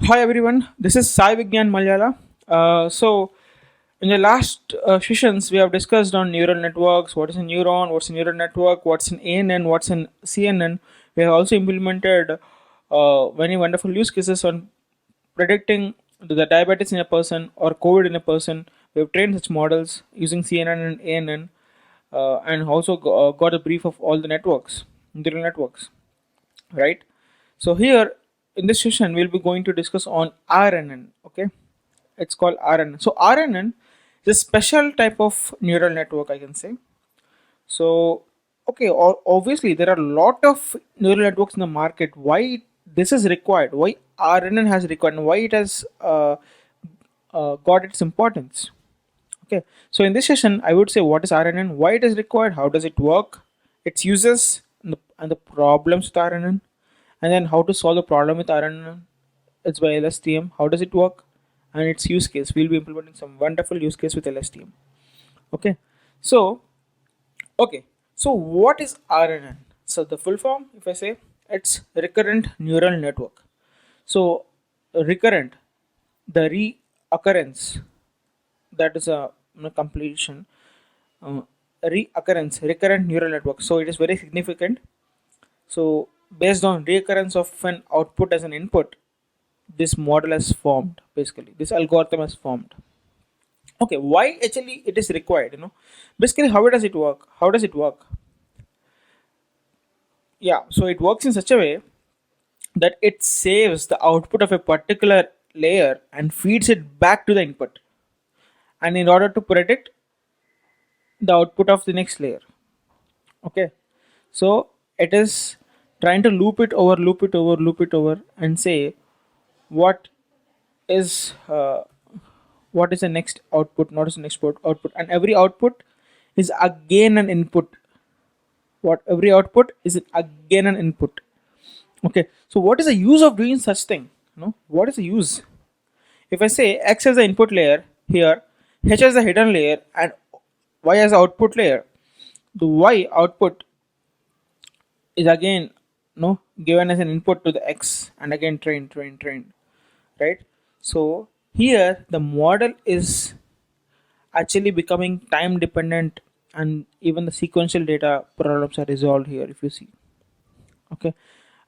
Hi everyone, this is Sai Vigyan Malayala. In the last sessions, we have discussed on neural networks, what is a neuron, what's a neural network, what's an ANN, what's an CNN. We have also implemented many wonderful use cases on predicting the diabetes in a person or COVID in a person. We have trained such models using CNN and ANN and also got a brief of all the networks, neural networks, right? So here in this session we'll be going to discuss on RNN. Okay, it's called RNN. So RNN is a special type of neural network, I can say. So okay, obviously there are a lot of neural networks in the market. Why this is required? Why RNN has required? And why it has got its importance? Okay, so in this session, I would say what is RNN, why it is required, how does it work, its uses, and the problems with RNN, and then how to solve the problem with RNN. It's by LSTM. How does it work, and its use case. We'll be implementing some wonderful use case with LSTM. Okay, so okay, so what is RNN? So the full form, if I say, it's recurrent neural network. So recurrent, the reoccurrence, that is a completion, uh, reoccurrence, recurrent neural network. So it is very significant. So based on reoccurrence of an output as an input, this model has formed. Basically, this algorithm has formed. Okay, why actually it is required? Basically, how does it work? How does it work? Yeah, so it works in such a way that it saves the output of a particular layer and feeds it back to the input. And in order to predict the output of the next layer. Okay, so it is trying to loop it over, and say what is what is the next output, not is the next output, and every output is again an input. What every output is again an input. Okay, so what is the use of doing such thing? What is the use? If I say X as the input layer here, H as the hidden layer, and Y as the output layer, the Y output is again given as an input to the X and again trained, right? So here the model is actually becoming time dependent, and even the sequential data problems are resolved here, if you see. Okay,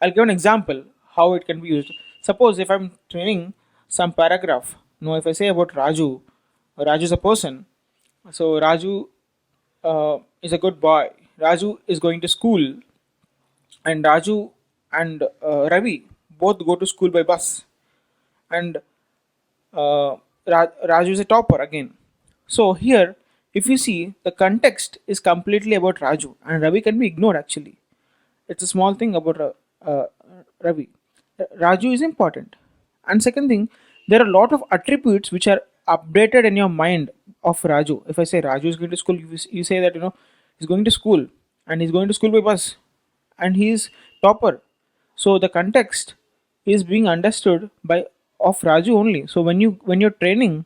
I'll give an example how it can be used. Suppose if I'm training some paragraph, if I say about Raju is a person. So Raju is a good boy. Raju is going to school, and Raju and Ravi both go to school by bus, and Raju is a topper again. So here, if you see, the context is completely about Raju, and Ravi can be ignored actually. It's a small thing about Ravi. Raju is important. And second thing, there are a lot of attributes which are updated in your mind of Raju. If I say Raju is going to school, you say that he's going to school, and he's going to school by bus, and he's topper. So the context is being understood by of Raju only. So when you're training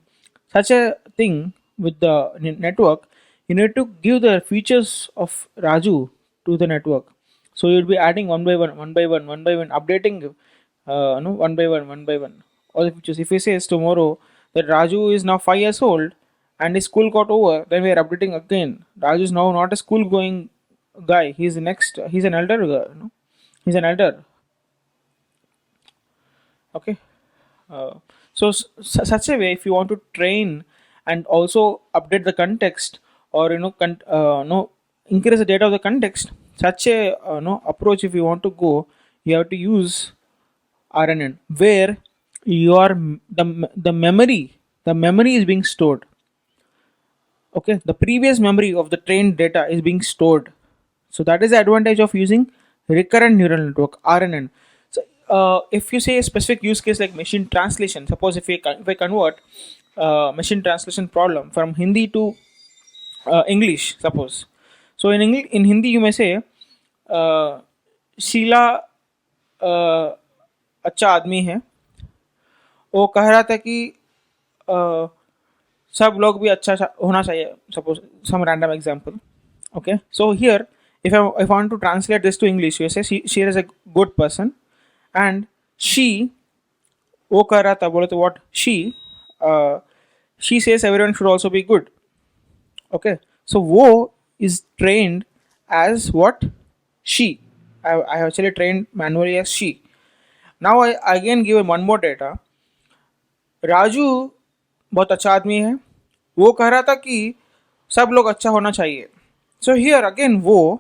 such a thing with the network, you need to give the features of Raju to the network. So you'll be adding one by one, updating no, one by one, all the features. If he says tomorrow that Raju is now 5 years old and his school got over, then we are updating again. Raju is now not a school going guy. He's the next. He's an elder. He's an elder. Okay. Such a way, if you want to train and also update the context, or no, increase the data of the context, such a no approach, if you want to go, you have to use RNN, where your the memory is being stored. Okay, the previous memory of the trained data is being stored. So that is the advantage of using recurrent neural network, RNN. So if you say a specific use case like machine translation, suppose if I convert machine translation problem from Hindi to English, suppose. So in Hindi you may say Sheila अच्छा आदमी है, वो कह रहा था कि अ, सब लोग भी अच्छा होना चाहिए, suppose some random example. Okay, so here if I want to translate this to English, you say she is a good person, and she वो कह रहा था बोले तो what uh, she says everyone should also be good. Okay, so wo is trained as what? She. I have actually trained manually as she. Now I again give one more data. Raju बहुत अच्छा आदमी है, वो कह रहा था कि सब लोग अच्छा होना चाहिए. So here again वो,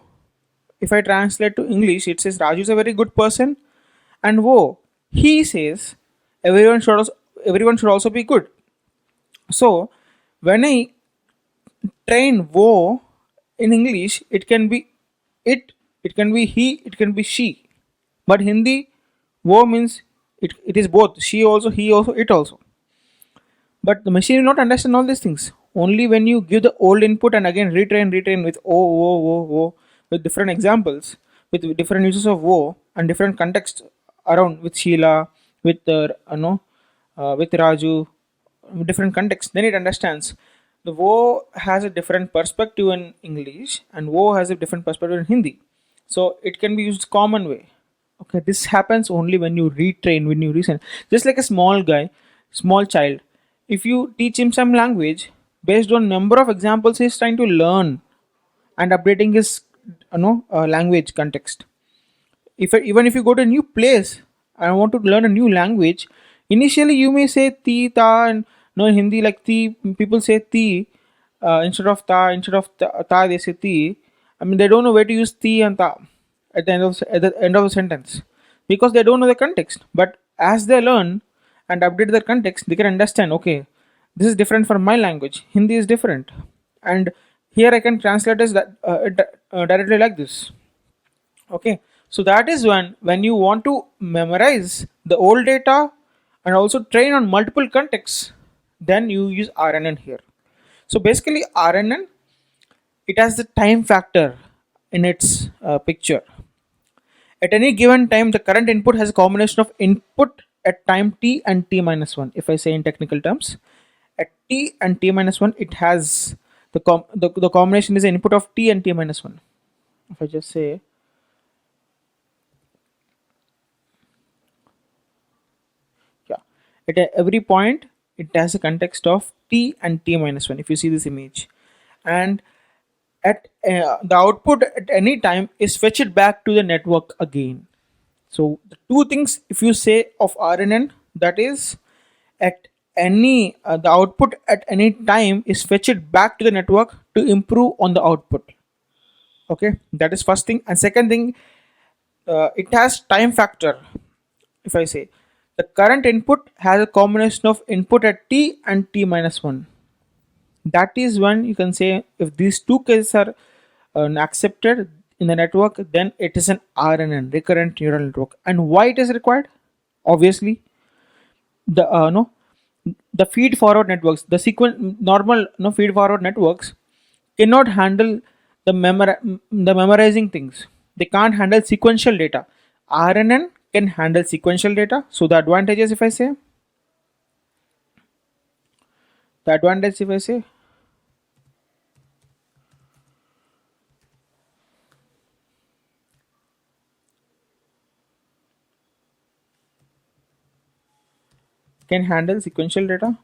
if I translate to English, it says Raju is a very good person, and wo, he says everyone should also be good. So when I train wo in English, it can be it, it can be he, it can be she. But Hindi, wo means it is both she also, he also, it also. But the machine will not understand all these things. Only when you give the old input and again retrain with o with different examples, with different uses of o and different context around with Sheila, with with Raju, different context, then it understands. The wo has a different perspective in English and wo has a different perspective in Hindi. So it can be used common way. Okay, this happens only when you retrain, when you retrain. Just like a small guy, small child, if you teach him some language based on number of examples he's trying to learn and updating his language context. Even if you go to a new place and want to learn a new language, initially you may say ti ta, and no, in Hindi like ti, people say ti instead of ta, ta they say ti. I mean, they don't know where to use ti and ta at the end of the sentence because they don't know the context. But as they learn and update their context, they can understand. Okay, this is different from my language. Hindi is different, and here I can translate as that directly like this. Okay, so that is when you want to memorize the old data and also train on multiple contexts, then you use RNN here. So basically RNN, it has the time factor in its picture. At any given time, the current input has a combination of input at time t and t minus 1. If I say in technical terms, at t and t minus 1, it has the combination is the input of t and t minus 1. If I just say, yeah, at every point, it has a context of t and t minus 1. If you see this image, and at the output at any time is fetched back to the network again. So the two things, if you say of RNN, that is at any the output at any time is fetched back to the network to improve on the output. Okay, that is first thing. And second thing, it has time factor. If I say the current input has a combination of input at t and t minus 1, that is when you can say if these two cases are accepted in the network, then it is an RNN, recurrent neural network. And why it is required? Obviously, the no the feed forward networks, the normal feed forward networks cannot handle the memorizing things. They can't handle sequential data. RNN can handle sequential data. So the advantages, if I say, the advantage if I say can handle sequential data.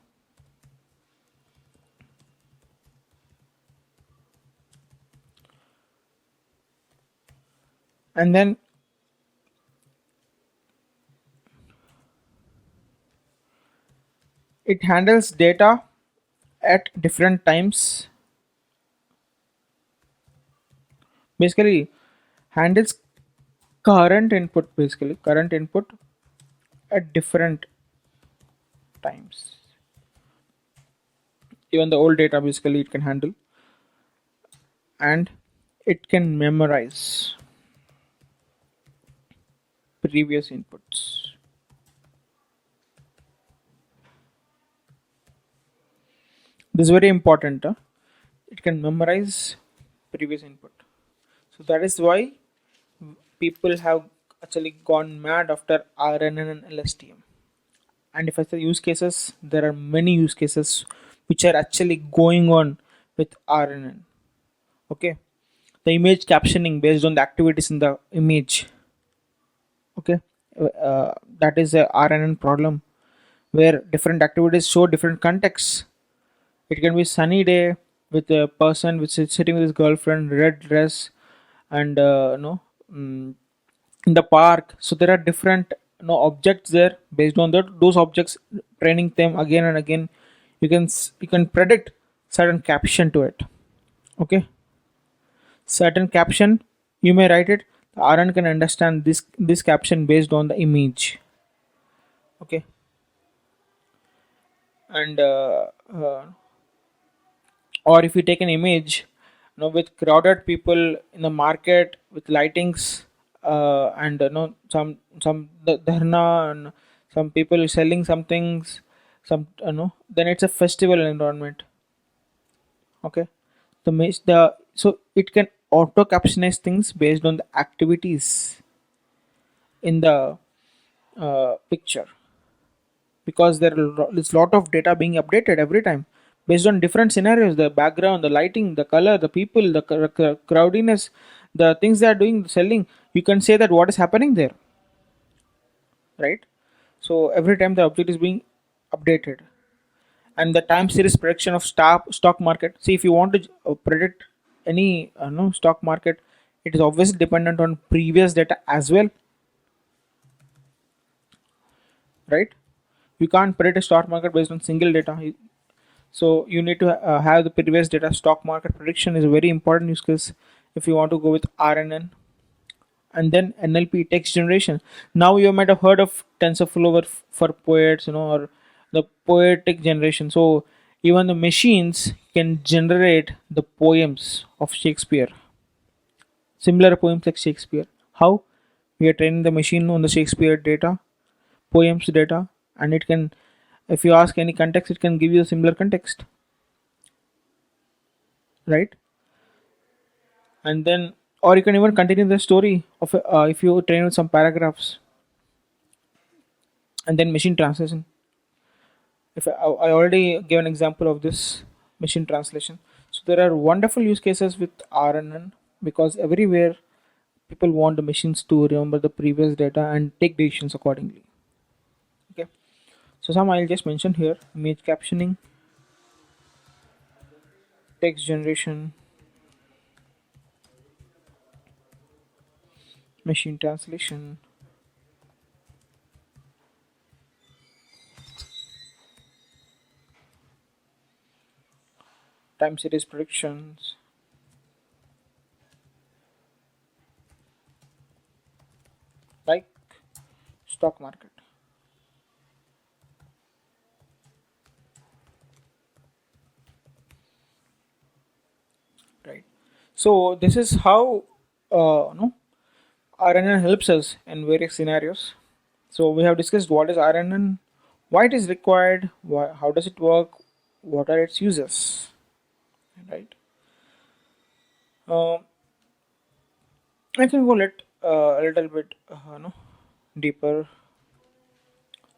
And then it handles data at different times. Basically, handles current input at different times. Even the old data basically it can handle, and it can memorize previous inputs. This is very important. It can memorize previous input. So that is why people have actually gone mad after RNN and LSTM. And if I say use cases, there are many use cases which are actually going on with RNN. Okay, the image captioning based on the activities in the image. Okay, that is a RNN problem. where different activities show different contexts. It can be sunny day with a person which is sitting with his girlfriend, red dress, and mm, in the park. So there are different objects there. Based on those objects, training them again and again, you can predict certain caption to it. Okay, certain caption you may write it. The RN can understand this caption based on the image. Okay, and or if you take an image, with crowded people in the market with lightings, and some dharna and some people selling some things, some then it's a festival environment. Okay, the so it can auto captionize things based on the activities in the picture, because there's lot of data being updated every time based on different scenarios, the background, the lighting, the color, the people, the crowdiness, the things they are doing, selling. You can say that what is happening there, right? So every time the object is being updated. And the time series prediction of stock market. See, if you want to predict any no stock market, it is obviously dependent on previous data as well, right? You can't predict a stock market based on single data. So you need to have the previous data. Stock market prediction is a very important use case if you want to go with RNN. And then NLP, text generation. Now you might have heard of TensorFlow for poets, or the poetic generation. So even the machines can generate the poems of Shakespeare, similar poems like Shakespeare. How? We are training the machine on the Shakespeare data, poems data, and it can, if you ask any context, it can give you a similar context, right? And then, or you can even continue the story of if you train with some paragraphs. And then machine translation. If I already gave an example of this machine translation. So there are wonderful use cases with RNN, because everywhere people want the machines to remember the previous data and take decisions accordingly. Okay, so some I'll just mention here: image captioning, text generation, machine translation, time series predictions, like stock market. Right. So this is how RNN helps us in various scenarios. So we have discussed what is RNN, why it is required, how does it work, what are its uses, right? Um, I can go a little bit deeper.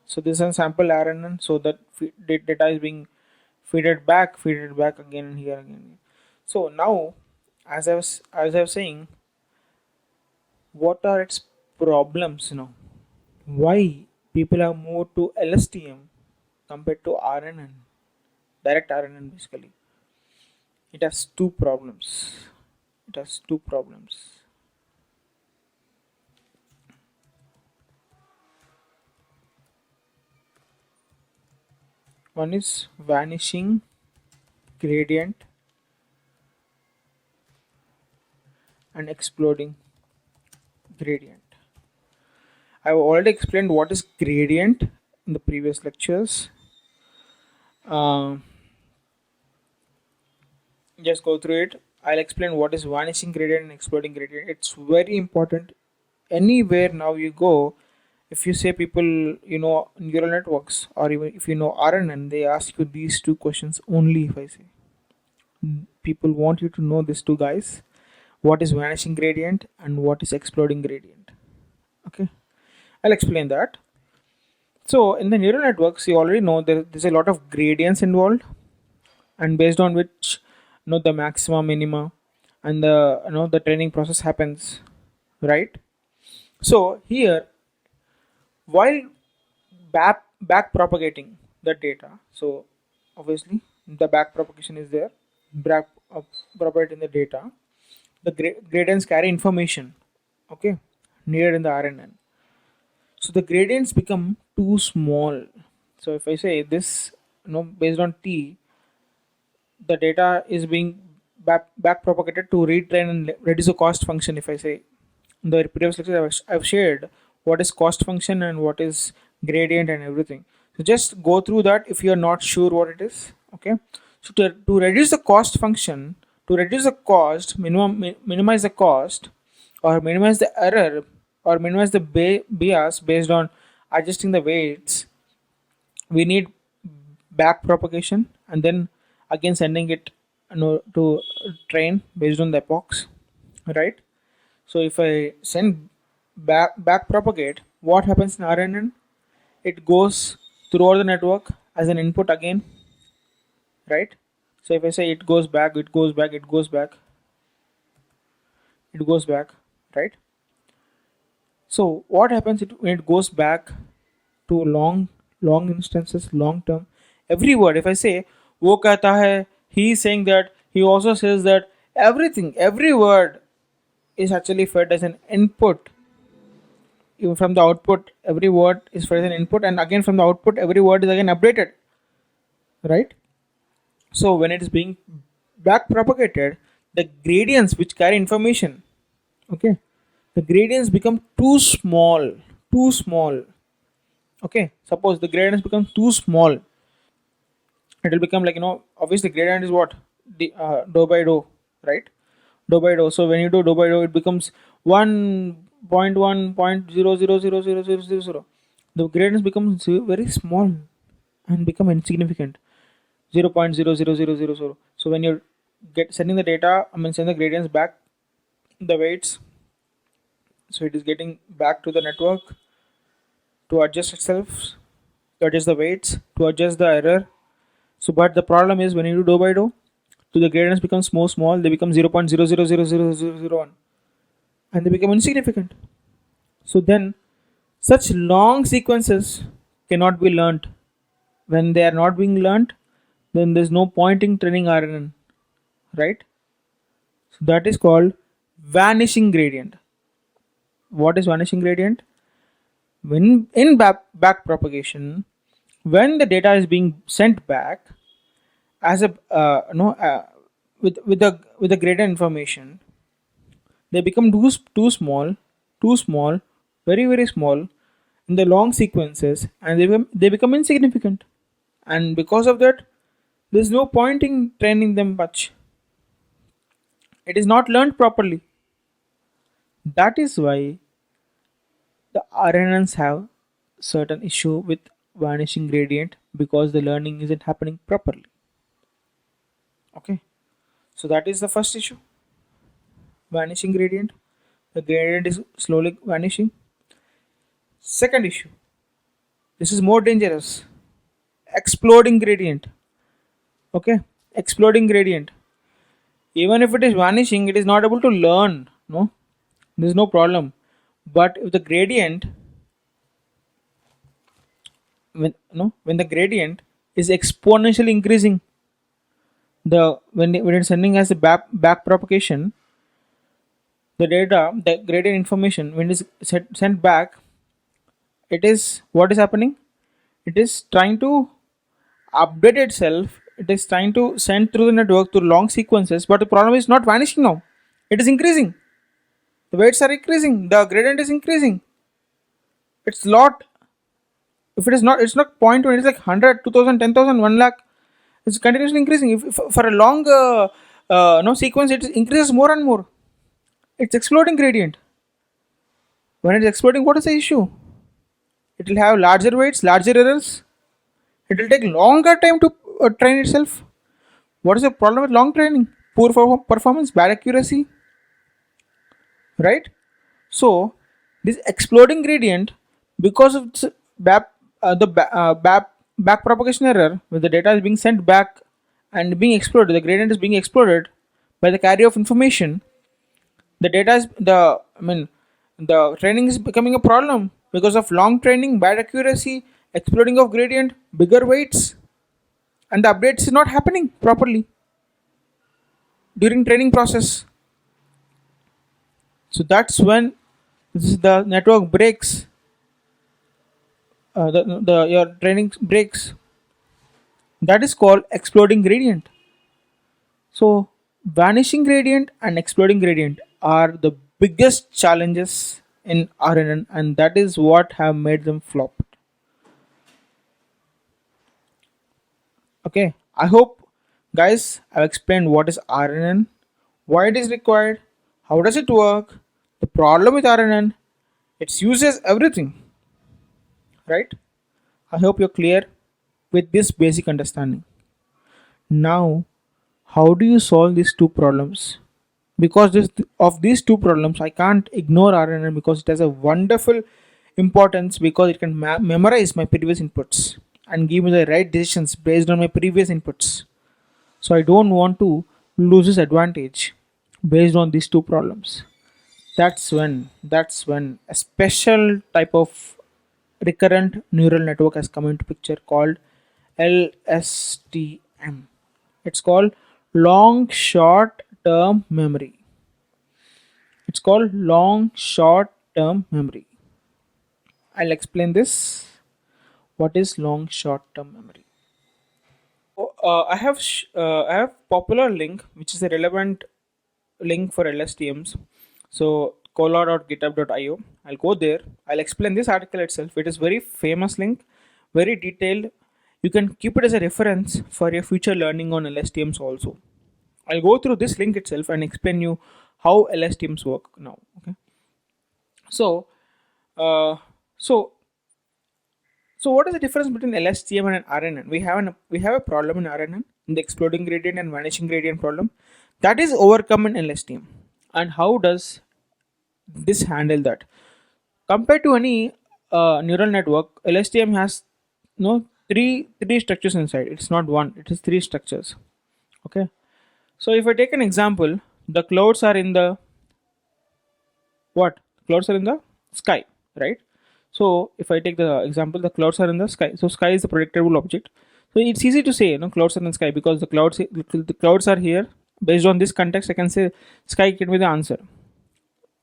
So this is a sample RNN, so that data is being feed it back again and here again. So now, as I was saying, what are its problems? Why people have moved to LSTM compared to RNN, direct RNN basically. It has two problems. It has two problems. One is vanishing gradient and exploding gradient. I've already explained what is gradient in the previous lectures. Um, just go through it. I'll explain what is vanishing gradient and exploding gradient. It's very important. Anywhere now you go, if you say people, neural networks, or even if you know RNN, they ask you these two questions only. If I say, people want you to know these two guys: what is vanishing gradient and what is exploding gradient. Okay, I'll explain that. So in the neural networks, you already know there's a lot of gradients involved, and based on which the maxima, minima, and the training process happens, right? So here, while back propagating the data. So obviously the back propagation is there, back propagating the data. The gradients carry information, okay, needed in the RNN. So the gradients become too small. So if I say this, based on T, the data is being back propagated to retrain and reduce the cost function. If I say in the previous lecture, I've shared what is cost function and what is gradient and everything. So just go through that if you're not sure what it is. Okay. So to reduce the cost function, to reduce the cost, minimize the cost, or minimize the error, or minimize the bias based on adjusting the weights, we need back propagation and then again sending it, to train based on the epochs, right? So if I send back propagate, what happens in RNN? It goes throughout the network as an input again, right? So if I say it goes back, it goes back, it goes back, it goes back, right? So what happens when it goes back to long instances, long term? Every word, if I say wo कहता है, he is saying that, he also says that, everything, every word is actually fed as an input. Even from the output, every word is fed as an input, and again from the output, every word is again updated, right? So when it is being back propagated, the gradients which carry information, okay, the gradients become too small, too small. Okay, suppose the gradient becomes too small, it will become like, obviously gradient is what, the dou by dou, right? Dou by dou. So when you do dou by dou, it becomes 1.1.0000000. The gradients become very small and become insignificant. 0.00000. So when you're sending the data, send the gradients back, the weights, so it is getting back to the network to adjust itself, to adjust the weights, to adjust the error. So but the problem is when you do dou by dou, so the gradients become small, they become 0.0000001 and they become insignificant. So then such long sequences cannot be learnt. When they are not being learnt, then there's no point in training RNN, right? So that is called vanishing gradient. What is vanishing gradient? When in back propagation, when the data is being sent back as a with the gradient information, they become too small, very small in the long sequences, and they become insignificant. And because of that, there's no point in training them much. It is not learned properly. That is why the RNNs have certain issue with vanishing gradient, because the learning isn't happening properly. Okay, so that is the first issue, vanishing gradient. The gradient is slowly vanishing. Second issue, this is more dangerous, exploding gradient. Okay, exploding gradient. Even if it is vanishing, it is not able to learn. No, there is no problem. But if the gradient, when the gradient is exponentially increasing, when it's sending as a back propagation, the gradient information, when it is sent back, it is what is happening. It is trying to update itself. It is trying to send through the network through long sequences, but the problem is not vanishing now. It is increasing. The weights are increasing. The gradient is increasing. It's lot. If it is not, it's not point when it's like 100, 2000, 10,000, 1 lakh. It's continuously increasing. If for a long no sequence, it increases more and more. It's exploding gradient. When it's exploding, what is the issue? It will have larger weights, larger errors. It will take longer time to train itself. What is the problem with long training? Poor performance, bad accuracy, right? So this exploding gradient, because of this back propagation error, when the data is being sent back and being exploded, the gradient is being exploded by the carry of information. The data is the training is becoming a problem because of long training, bad accuracy, exploding of gradient, bigger weights, and the updates is not happening properly during training process. So that's when the network breaks, the your training breaks. That is called exploding gradient. So vanishing gradient and exploding gradient are the biggest challenges in RNN, and that is what have made them flop. Okay, I hope guys I've explained what is RNN, why it is required, how does it work, the problem with RNN, its uses, everything, right? I hope you're clear with this basic understanding. Now, how do you solve these two problems? Because of these two problems, I can't ignore RNN because it has a wonderful importance because it can memorize my previous inputs and give me the right decisions based on my previous inputs. So I don't want to lose this advantage based on these two problems. That's when a special type of recurrent neural network has come into picture called LSTM. It's called long short term memory. It's called long short term memory. I'll explain this. What is long short term memory? I have popular link which is a relevant link for LSTMs. So cola.github.io. I'll go there. I'll explain this article itself. It is very famous link, very detailed. You can keep it as a reference for your future learning on LSTMs also. I'll go through this link itself and explain you how LSTMs work now. Okay. So, uh, so So what is the difference between LSTM and an RNN? We have a problem in RNN, in the exploding gradient and vanishing gradient problem, that is overcome in LSTM. And how does this handle that? Compared to any neural network, LSTM has three structures inside. It's not one; it is three structures. Okay. So if I take an example, the clouds are in the what? Clouds are in the sky, right? So if I take the example, the clouds are in the sky. So sky is the predictable object. So it's easy to say, clouds are in the sky because the clouds are here. Based on this context, I can say sky can be the answer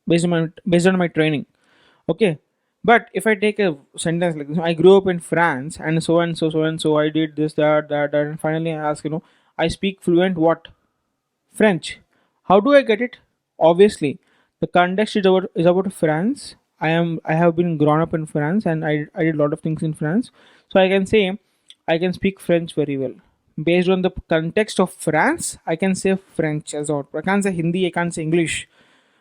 based on my training. Okay, but if I take a sentence like this, I grew up in France and so and so and so I did this that, and finally I ask, I speak fluent what French. How do I get it? Obviously, the context is about France. I have been grown up in France and I did a lot of things in France. So I can say I can speak French very well. Based on the context of France, I can say French as well. I can't say Hindi, I can't say English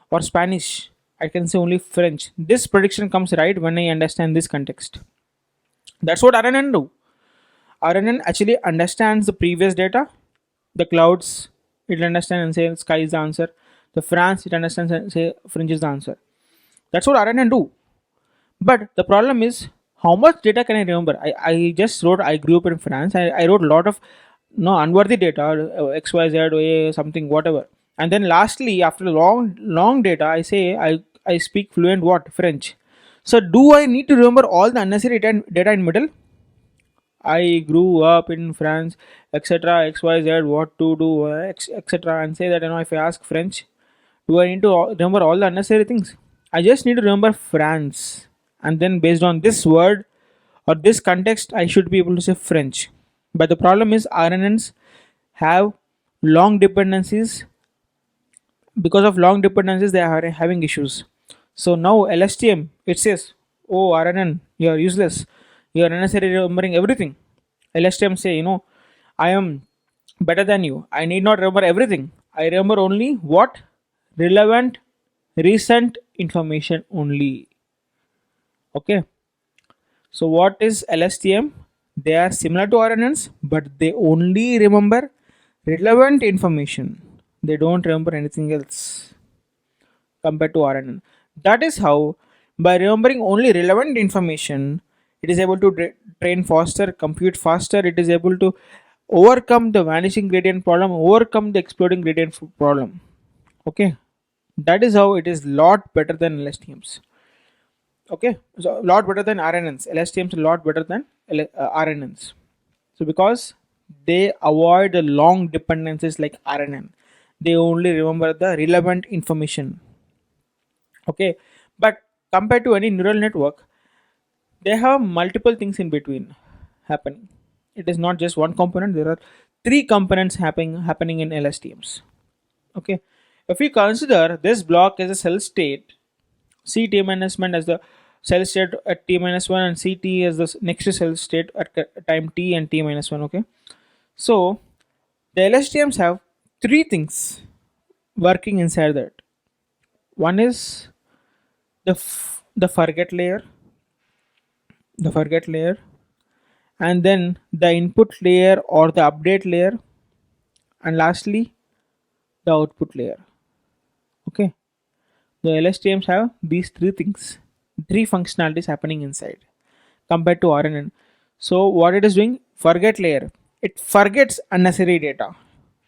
or Spanish. I can say only French. This prediction comes right when I understand this context. That's what RNN do. RNN actually understands the previous data, the clouds, it understands and say sky is the answer. The France, it understands and say French is the answer. That's what RNN do. But the problem is how much data can I remember? I just wrote I grew up in France. I wrote a lot of unworthy data, XYZ, OA, something, whatever. And then lastly, after long data, I say I speak fluent what? French. So do I need to remember all the unnecessary data in middle? I grew up in France, etc. XYZ, what to do, etc. And say that if I ask French, do I need to remember all the unnecessary things? I just need to remember France, and then based on this word or this context, I should be able to say French. But the problem is RNNs have long dependencies. Because of long dependencies, they are having issues. So now LSTM it says, "Oh RNN, you are useless. You are unnecessary remembering everything." LSTM say, I am better than you. I need not remember everything. I remember only what relevant recent information only. Okay. So what is LSTM? They are similar to RNNs, but they only remember relevant information. They don't remember anything else compared to RNN. That is how, by remembering only relevant information, it is able to train faster, compute faster. It is able to overcome the vanishing gradient problem, overcome the exploding gradient problem. Okay, that is how it is lot better than LSTMs. Okay, so a lot better than RNNs. LSTMs a lot better than RNNs. So because they avoid the long dependencies like RNN, they only remember the relevant information. Okay, but compared to any neural network, they have multiple things in between happening. It is not just one component. There are three components happening in LSTMs. Okay, if we consider this block as a cell state, C t minus 1 as the cell state at t minus 1, and ct as the next cell state at time t and t minus 1. Okay, so the LSTMs have three things working inside that. One is the forget layer, and then the input layer or the update layer, and lastly the output layer. Okay, the LSTMs have these three things, three functionalities happening inside compared to RNN. So what it is doing, forget layer, it forgets unnecessary data.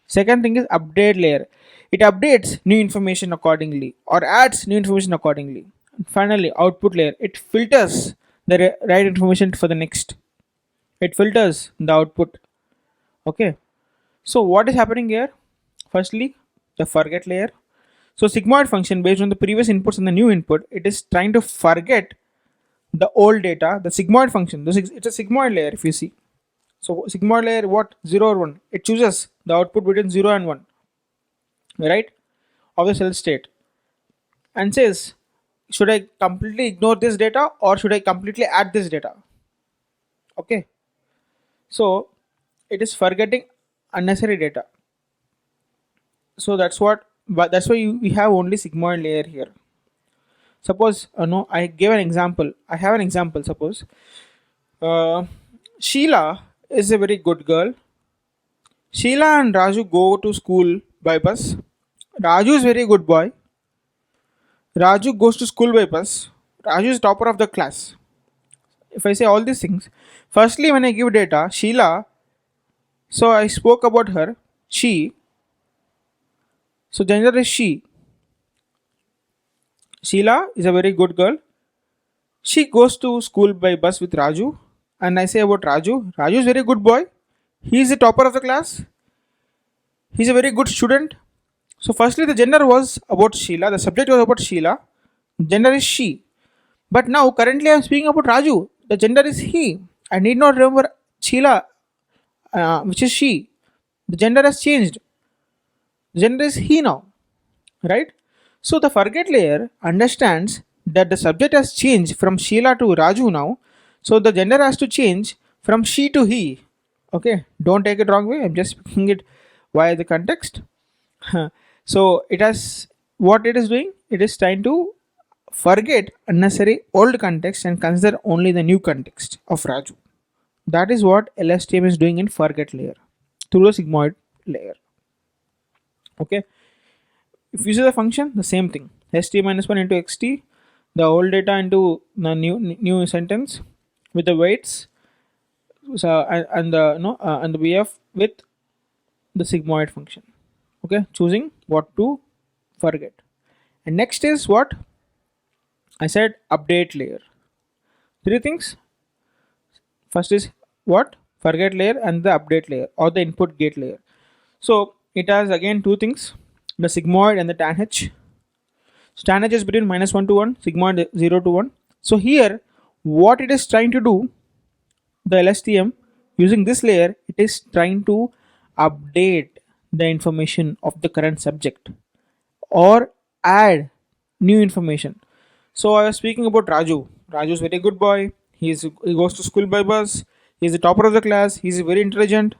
Second thing is update layer, it updates new information accordingly or adds new information accordingly. And finally output layer, it filters the right information for the next, it filters the output. Okay, so what is happening here? Firstly, the forget layer. So sigmoid function based on the previous inputs and the new input, it is trying to forget the old data. The sigmoid function, it's a sigmoid layer if you see. So sigmoid layer, what, 0 or 1, it chooses the output between 0 and 1, right, of the cell state, and says, should I completely ignore this data or should I completely add this data? Okay, so it is forgetting unnecessary data. So that's what, but that's why we have only sigmoid layer here. Suppose no, I gave an example, I have an example. Suppose uh, Sheila is a very good girl. Sheila and Raju go to school by bus. Raju is very good boy. Raju goes to school by bus. Raju is topper of the class. If I say all these things, firstly, when I give data, Sheila, so I spoke about her, she, so gender is she. Sheila is a very good girl. She goes to school by bus with Raju, and I say about Raju. Raju is very good boy. He is the topper of the class. He is a very good student. So, firstly, the gender was about Sheila. The subject was about Sheila. Gender is she. But now, currently, I am speaking about Raju. The gender is he. I need not remember Sheila, which is she. The gender has changed. The gender is he now, right? So the forget layer understands that the subject has changed from Sheila to Raju now. So the gender has to change from she to he. Okay, don't take it wrong way. I'm just speaking it via the context. So it has, what it is doing. It is trying to forget unnecessary old context and consider only the new context of Raju. That is what LSTM is doing in forget layer through the sigmoid layer. Okay, if you see the function, the same thing. st minus 1 into xt, the old data into the new sentence with the weights, so and the no and the bf with the sigmoid function. Okay, choosing what to forget. And next is what I said, update layer. Three things. First is what, forget layer and the update layer or the input gate layer. So it has again two things, the sigmoid and the tan h. So tan h is between minus 1 to 1, sigmoid 0 to 1. So here what it is trying to do, the LSTM using this layer, it is trying to update the information of the current subject or add new information. So I was speaking about Raju. Raju is very good boy. He goes to school by bus. He is the topper of the class. He is very intelligent.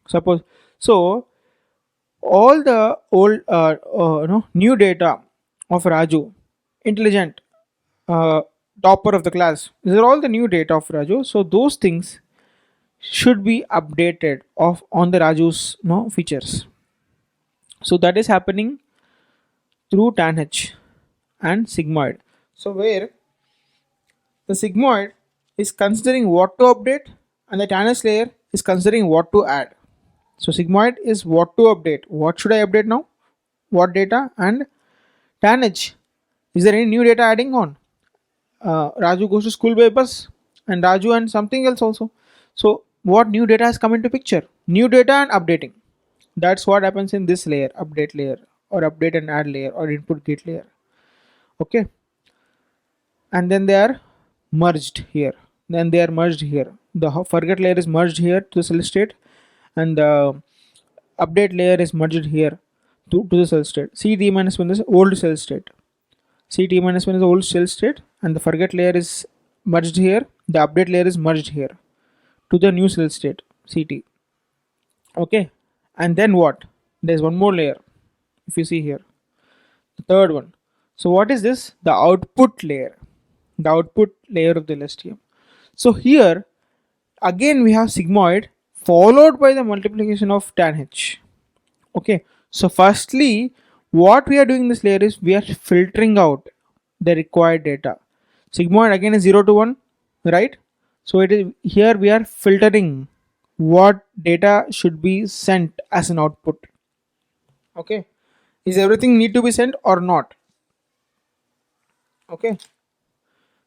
Suppose so. All the old new data of Raju, intelligent, uh, topper of the class. These are all the new data of Raju. So those things should be updated of on the Raju's features. So that is happening through tan h and sigmoid. So where the sigmoid is considering what to update and the tan h layer is considering what to add. So sigmoid is what to update. What should I update now? What data? And tan h, is there any new data adding on? Raju goes to school by bus, and Raju and something else also. So what new data has come into picture? New data and updating. That's what happens in this layer, update layer, or update and add layer, or input get layer. Okay, and then they are merged here. Then they are merged here. The forget layer is merged here to the cell state, and the update layer is merged here to the cell state. C minus 1 is old cell state. CT minus 1 is the old cell state, and the forget layer is merged here. The update layer is merged here to the new cell state CT. Okay, and then what? There's one more layer. If you see here, the third one. So what is this? The output layer. The output layer of the LSTM. So here again we have sigmoid followed by the multiplication of tan h. Okay, so firstly what we are doing in this layer is we are filtering out the required data. Sigmoid again is 0 to 1, right? So it is here we are filtering what data should be sent as an output. Okay, is everything need to be sent or not? Okay,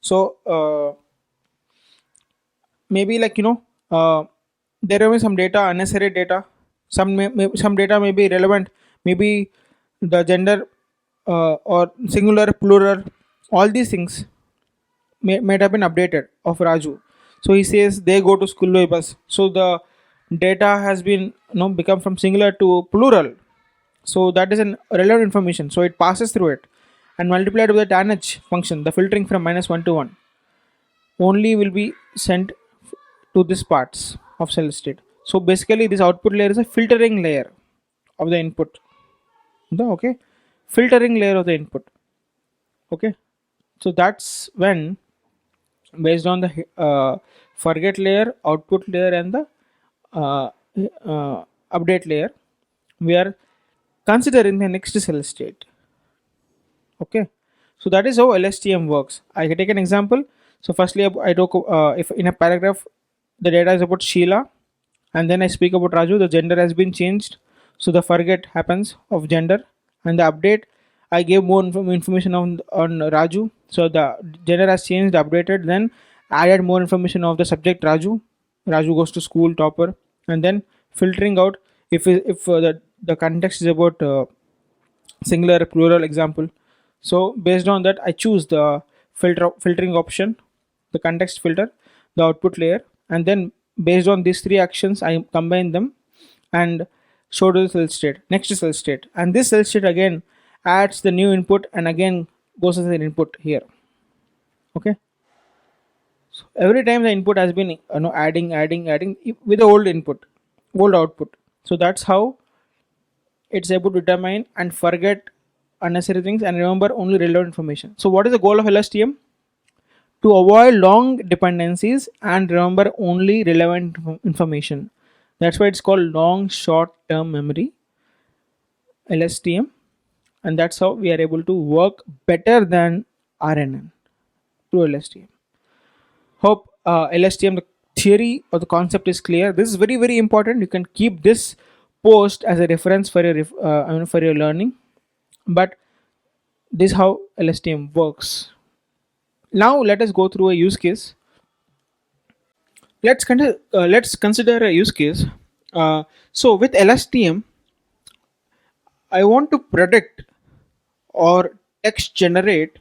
so maybe like there will be some data, unnecessary data, some data may be relevant, maybe the gender or singular, plural, all these things might have been updated of Raju. So he says they go to school by bus. So the data has been become from singular to plural. So that is an relevant information. So it passes through it and multiplied with the tan h function, the filtering from -1 to 1 only will be sent to this parts of cell state. So basically this output layer is a filtering layer of the input. Okay, filtering layer of the input. Okay, so that's when based on the forget layer, output layer, and the uh, update layer, we are considering the next cell state. Okay, so that is how LSTM works. I can take an example. So firstly I talk if in a paragraph the data is about Sheila, and then I speak about Raju, the gender has been changed, so the forget happens of gender, and the update I gave more information on Raju, so the gender has changed, updated, then added more information of the subject Raju. Raju goes to school, topper, and then filtering out if the context is about singular, plural example. So based on that I choose the filtering option, the context filter, the output layer, and then based on these three actions I combine them and show to the cell state, next cell state, and this cell state again adds the new input and again goes as an input here. Okay, so every time the input has been adding with the old input, old output. So that's how it's able to determine and forget unnecessary things and remember only relevant information. So what is the goal of LSTM? To avoid long dependencies and remember only relevant information. That's why it's called long short term memory, LSTM, and that's how we are able to work better than RNN through LSTM. Hope LSTM, the theory or the concept is clear. This is very very important. You can keep this post as a reference for your for your learning. But this is how LSTM works. Now let us go through a use case. Let's consider a use case. So with LSTM, I want to predict or text generate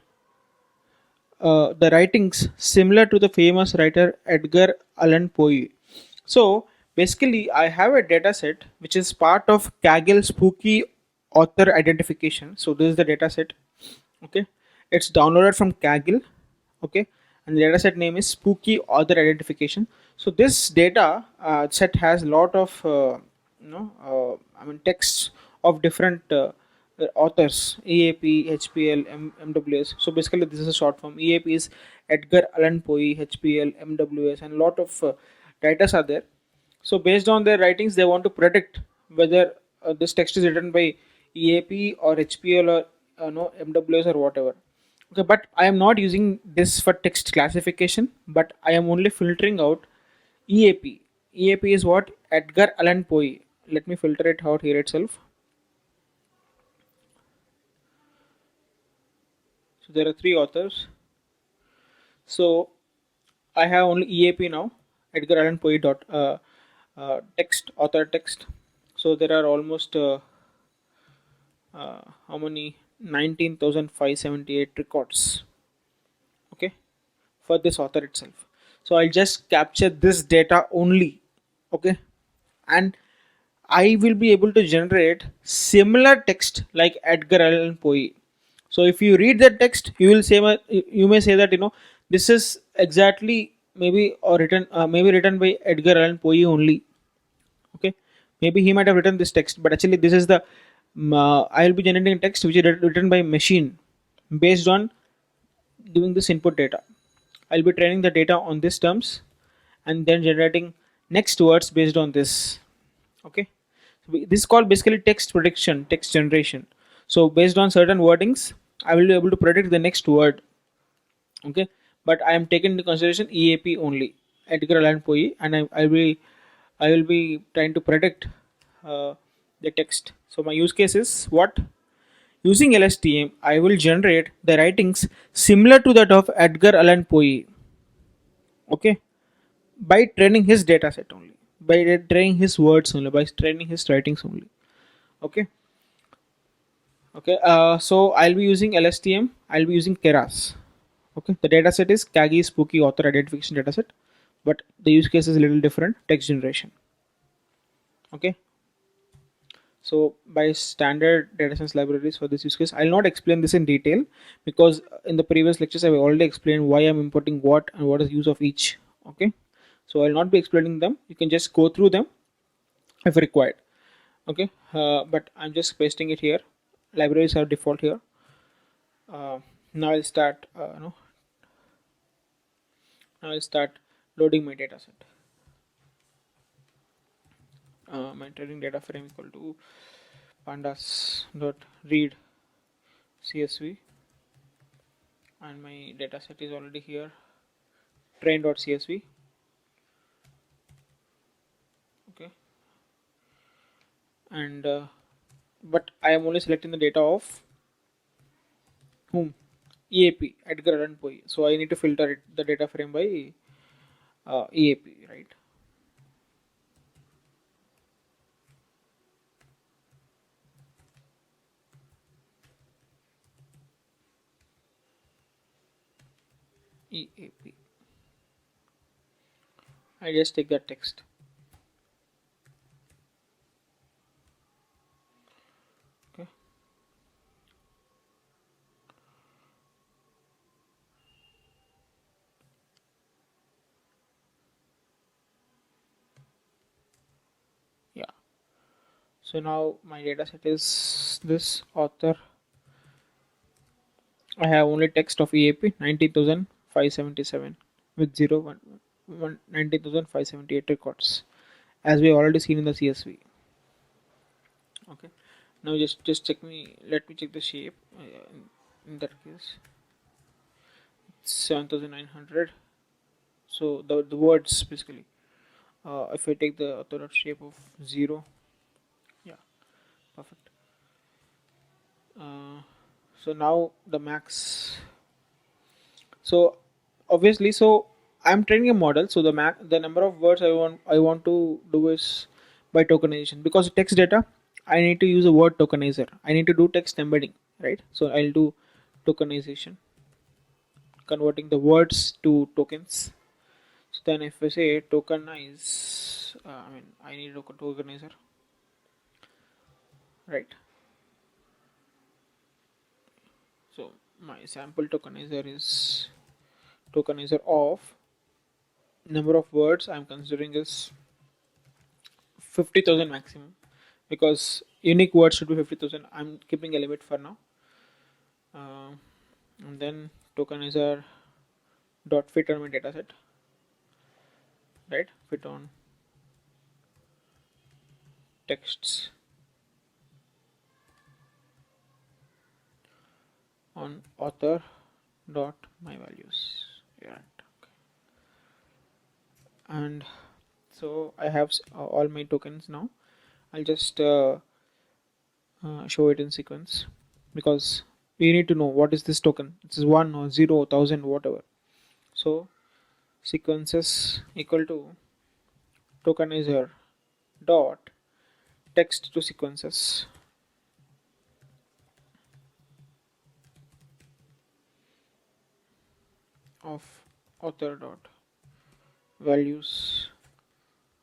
the writings similar to the famous writer Edgar Allan Poe. So basically, I have a data set which is part of Kaggle Spooky Author Identification. So this is the data set. Okay, it's downloaded from Kaggle. Okay, and the data set name is Spooky Author Identification. So this data set has a lot of texts of different authors: EAP, HPL, MWS. So basically this is a short form. EAP is Edgar Allan Poe, HPL, MWS, and a lot of writers are there. So based on their writings they want to predict whether this text is written by EAP or HPL or MWS or whatever. Okay, but I am not using this for text classification, but I am only filtering out EAP. EAP is what? Edgar Allan Poe. Let me filter it out here itself. So there are three authors. So I have only EAP now, Edgar Allan Poe dot text, author text. So there are almost how many, 19,578 records, okay, for this author itself. So I'll just capture this data only, okay, and I will be able to generate similar text like Edgar Allan Poe. So if you read that text, you will say, you may say that, this is exactly maybe or written maybe written by Edgar Allan Poe only. Okay, maybe he might have written this text, but actually this is the I will be generating text which is written by machine based on giving this input data. I'll be training the data on these terms and then generating next words based on this. Okay, so this is called basically text prediction, text generation. So based on certain wordings, I will be able to predict the next word. Okay, but I am taking into consideration EAP only, Edgar Allan Poe, and I will be trying to predict the text. So my use case is what? Using LSTM, I will generate the writings similar to that of Edgar Allan Poe. Okay, by training his data set only, by training his words only, by training his writings only. Okay, okay. So I'll be using LSTM. I'll be using Keras. Okay, the data set is Kagi Spooky Author Identification dataset, but the use case is a little different. Text generation. Okay, so by standard data science libraries for this use case, I'll not explain this in detail because in the previous lectures I've already explained why I'm importing what and what is use of each. Okay, so I'll not be explaining them. You can just go through them if required. Okay, but I'm just pasting it here. Libraries are default here. Now I'll start. Now I'll start loading my data set. My training data frame equal to pandas dot read CSV, and my data set is already here, train.csv. Okay, and but I am only selecting the data of whom? EAP, Edgar Allan Poe. So I need to filter it, the data frame by EAP, right? EAP. I just take that text. Okay. Yeah. So now my data set is this author. I have only text of EAP 19,577 with 19,578 records, as we already seen in the CSV. Okay, now just check me. Let me check the shape. In that case, 7,900. So the words basically. If I take the author shape of 0, yeah, perfect. So now the max. So obviously, so I'm training a model. So the number of words I want to do is by tokenization, because text data I need to use a word tokenizer. I need to do text embedding, right? So I'll do tokenization, converting the words to tokens. So then if I say tokenize, I need a tokenizer, right? So my sample tokenizer is tokenizer of number of words I'm considering is 50,000 maximum, because unique words should be 50,000. I'm keeping a limit for now. And then tokenizer dot fit on my dataset, right? Fit on texts on author dot my values. Yeah. Okay. And so I have all my tokens now. I'll just show it in sequence, because we need to know what is this token. This is 1 or 0, 1000, whatever. So sequences equal to tokenizer dot text to sequences of author dot values.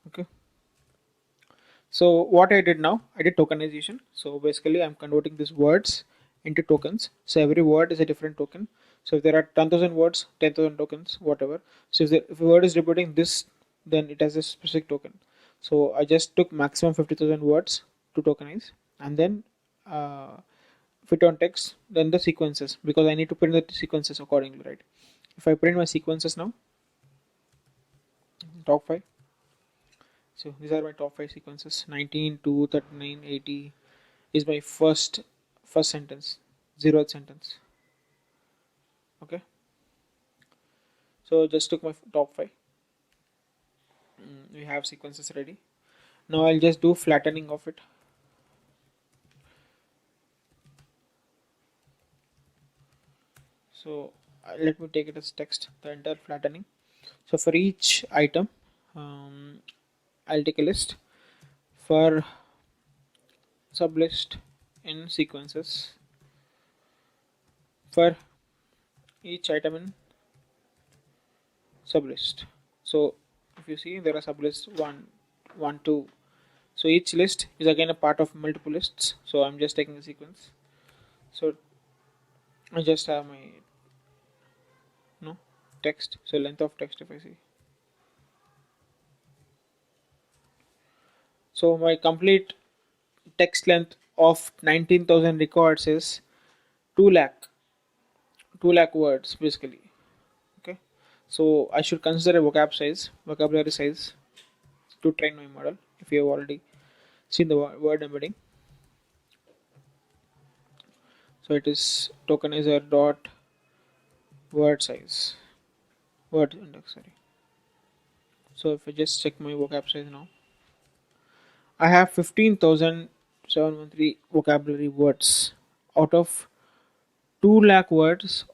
Okay, so what I did now, I did tokenization. So basically I'm converting these words into tokens. So every word is a different token. So if there are 10,000 words, 10,000 tokens, whatever. So if a word is repeating this, then it has a specific token. So I just took maximum 50,000 words to tokenize, and then fit on text, then the sequences, because I need to print the sequences accordingly, right? If I print my sequences now, top 5. So these are my top 5 sequences. 19 to 39 80 is my first sentence, 0th sentence. Okay, so just took my top 5. We have sequences ready. Now I'll just do flattening of it. So let me take it as text, the entire flattening. So for each item, I'll take a list for sublist in sequences for each item in sublist. So if you see, there are sublists 1 1 2. So each list is again a part of multiple lists. So I'm just taking a sequence. So I just have my no text. So length of text, if I see. So my complete text length of 19,000 records is 2 lakh 2 lakh words basically. Okay, so I should consider a vocabulary size to train my model. If you have already seen the word embedding, so it is tokenizer dot word size, word index, sorry. So if I just check my vocab size now, I have 15,713 vocabulary words out of 2 lakh words.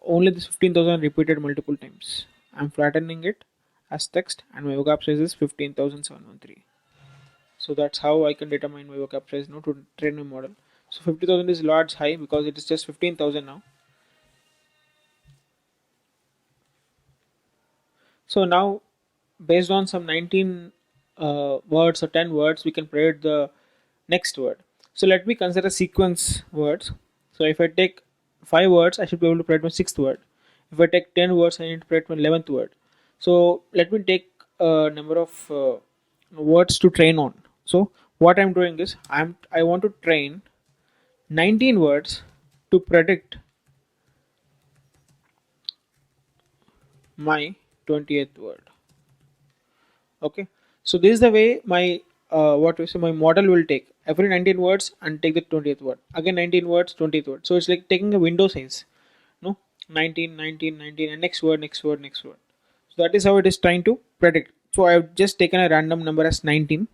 Only this 15,000 repeated multiple times. I'm flattening it as text, and my vocab size is 15,713. So that's how I can determine my vocab size now to train my model. So 50,000 is large high because it is just 15,000 now. So now, based on some 19 words or 10 words, we can predict the next word. So let me consider sequence words. So if I take 5 words, I should be able to predict my 6th word. If I take 10 words, I need to predict my 11th word. So let me take a number of words to train on. So what I'm doing is I want to train 19 words to predict my 20th word. Okay, so this is the way my what we say my model will take every 19 words and take the 20th word, again 19 words, 20th word. So it's like taking a window size, no, 19 19 19 and next word, next word, next word. So that is how it is trying to predict. So I've just taken a random number as 19.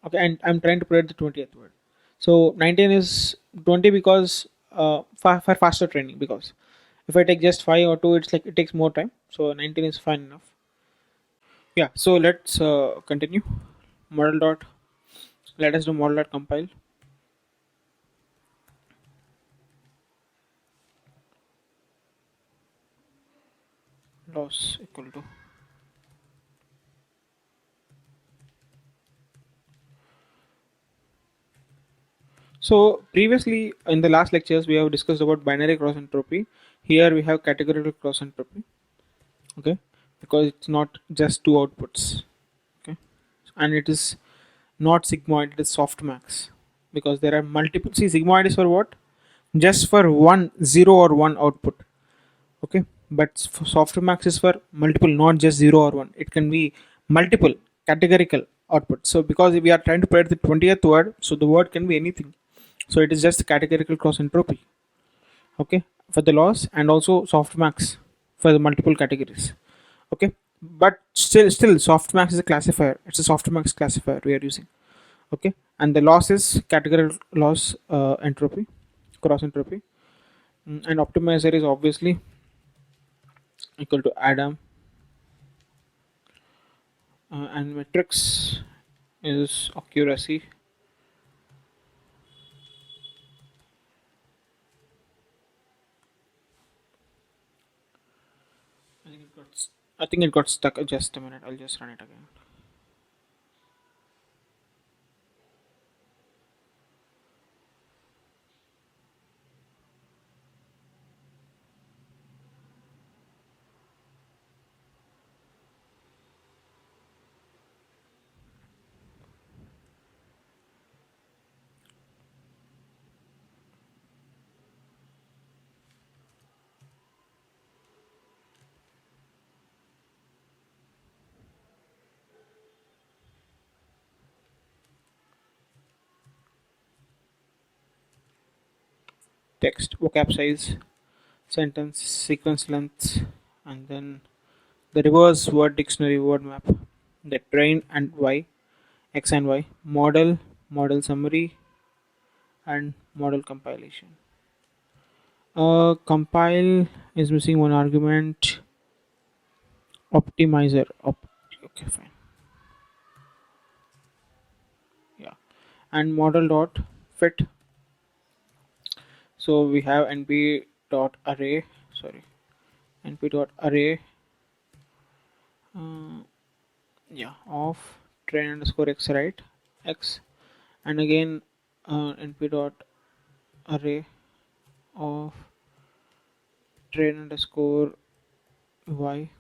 Okay, and I'm trying to predict the 20th word. So 19 is 20 because for faster training, because if I take just 5 or 2, it's like it takes more time. So 19 is fine enough. Yeah, so let's continue. Model dot, let us do model dot compile. Loss equal to, so previously in the last lectures we have discussed about binary cross entropy. Here we have categorical cross entropy. Okay, because it's not just two outputs. Okay, and it is not sigmoid, it is softmax, because there are multiple. See, sigmoid is for what? Just for one 0 or 1 output. Okay, but softmax is for multiple, not just 0 or 1. It can be multiple categorical output. So because we are trying to predict the 20th word, so the word can be anything. So it is just categorical cross entropy. Okay, for the loss, and also softmax for the multiple categories. Okay, but still softmax is a classifier. It's a softmax classifier we are using. Okay, and the loss is categorical loss entropy, cross entropy. And optimizer is obviously equal to Adam, and matrix is accuracy. I think it got I think it got stuck. Just a minute, I'll just run it again. Text, vocab size, sentence, sequence length, and then the reverse word dictionary word map, the train and y, x and y, model, model summary, and model compilation. Compile is missing one argument. Optimizer. Okay, fine. Yeah, and model dot fit. So we have np dot array. Sorry, np dot array. Uh, yeah, of train underscore x, right, x, and again np dot array of train underscore y,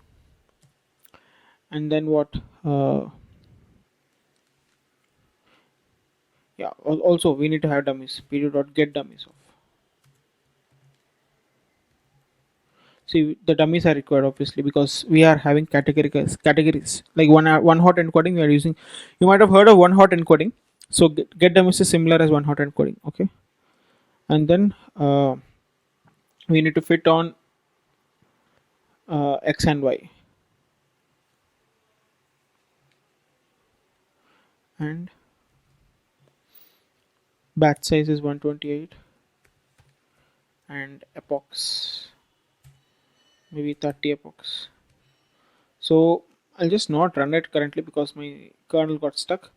and then what, uh, yeah, also we need to have dummies, pd dot get dummies of. See, the dummies are required obviously because we are having categories like one hot encoding we are using. You might have heard of one hot encoding. So get dummies is similar as one hot encoding. Okay, and then we need to fit on x and y, and batch size is 128, and epochs maybe 30 epochs. So I'll just not run it currently because my kernel got stuck.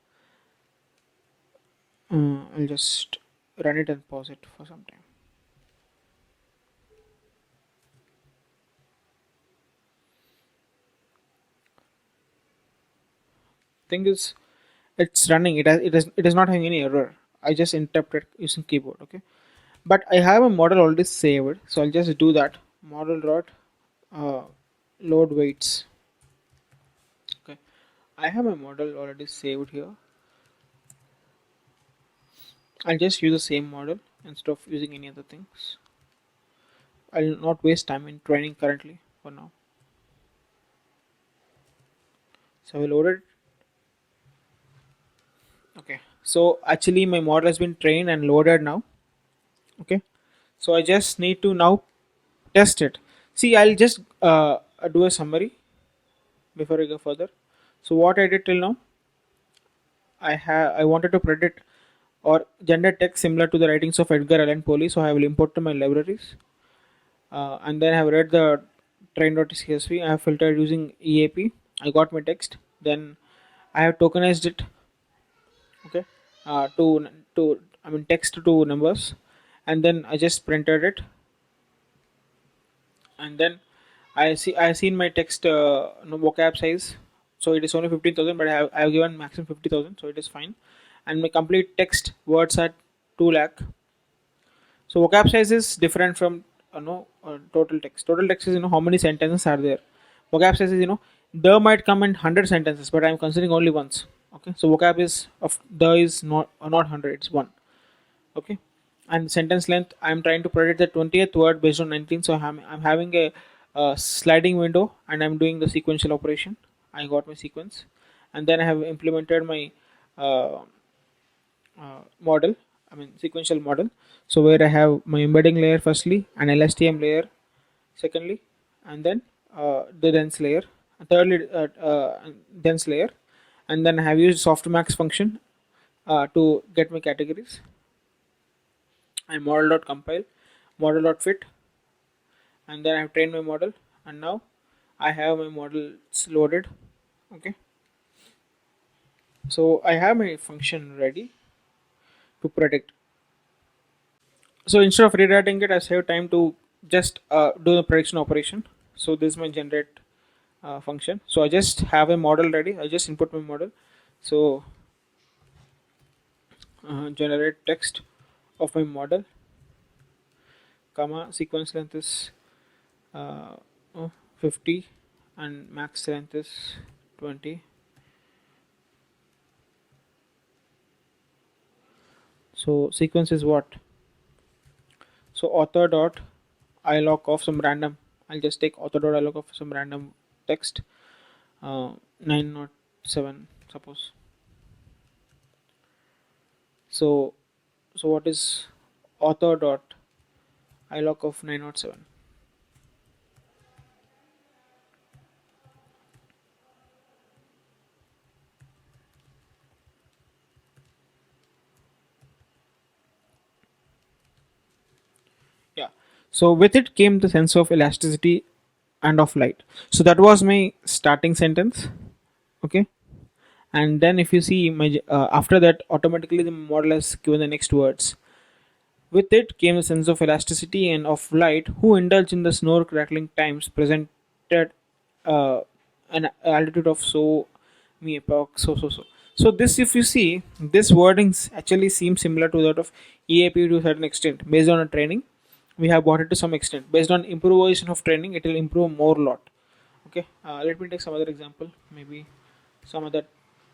I'll just run it and pause it for some time. Thing is, it's running. It is not having any error. I just interpreted using keyboard. Okay, but I have a model already saved, so I'll just do that. Model dot uh, load weights. Okay, I have a model already saved here. I'll just use the same model instead of using any other things. I'll not waste time in training currently for now. So I will load it. Okay, so actually my model has been trained and loaded now. Okay, so I just need to now test it. See, I'll just do a summary before I go further. So what I did till now, I wanted to predict or generate text similar to the writings of Edgar Allan Poe. So I will import to my libraries, and then I have read the train.csv. I have filtered using EAP. I got my text. Then I have tokenized it. Okay, to I mean text to numbers, and then I just printed it, and then I seen my text no vocab size, so it is only 15,000, but I have given maximum 50,000, so it is fine, and my complete text words are 2 lakh. So vocab size is different from no total text. Total text is how many sentences are there. Vocab size is there might come in 100 sentences, but I'm considering only once. Okay, so vocab is of the is not 100, it's one. Okay, and sentence length I'm trying to predict the 20th word based on 19, so I'm having a sliding window and I'm doing the sequential operation. I got my sequence, and then I have implemented my uh, model, I mean sequential model. So where I have my embedding layer firstly, an LSTM layer secondly, and then the dense layer, thirdly dense layer, and then I have used softmax function to get my categories, and model.compile, model.fit, and then I have trained my model, and now I have my models loaded. Okay, so I have my function ready to predict. So instead of rewriting it, I save time to just do the prediction operation. So this is my generate function. So I just have a model ready. I just input my model. So generate text of my model, comma, sequence length is uh, 50 and max length is 20. So sequence is what? So author dot ilog of some random. I'll just take author dot ilog of some random text. 907 suppose. So what is author dot ilog of 907? Yeah. So with it came the sense of elasticity and of light. So that was my starting sentence. Okay. And then if you see my after that, automatically the model has given the next words. With it came a sense of elasticity and of light, who indulge in the snore crackling times presented an altitude of so me epoch so. So this, if you see, this wordings actually seems similar to that of EAP to a certain extent. Based on a training, we have bought it to some extent. Based on improvisation of training, it will improve more lot. Okay, let me take some other example. Maybe some other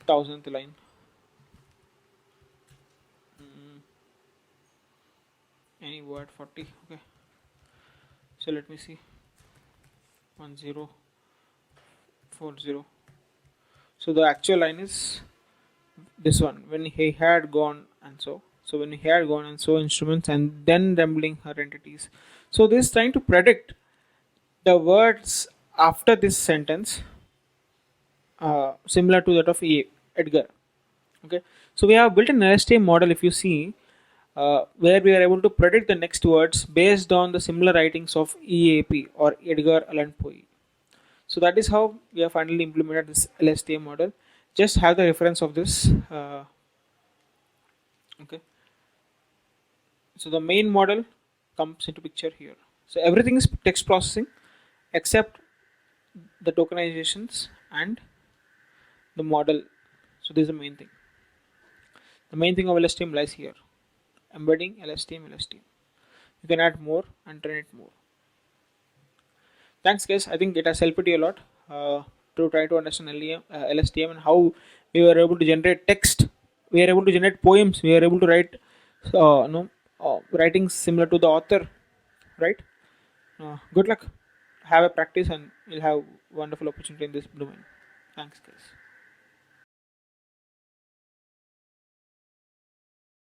thousandth line. Any word 40. Okay, so let me see 1040. So the actual line is this one: when he had gone and so. So when he had gone and so instruments and then rambling her entities. So this is trying to predict the words after this sentence, similar to that of Edgar. Okay, so we have built an LSTM model. If you see, where we are able to predict the next words based on the similar writings of EAP or Edgar Allan Poe. So that is how we have finally implemented this LSTM model. Just have the reference of this. Okay, so the main model comes into picture here. So everything is text processing except the tokenizations and the model. So this is the main thing. The main thing of LSTM lies here: embedding LSTM LSTM. You can add more and train it more. Thanks, guys. I think it has helped you a lot to try to understand LSTM and how we were able to generate text. We are able to generate poems. We are able to write, writings similar to the author, right? Good luck. Have a practice, and you'll have wonderful opportunity in this domain. Thanks, guys.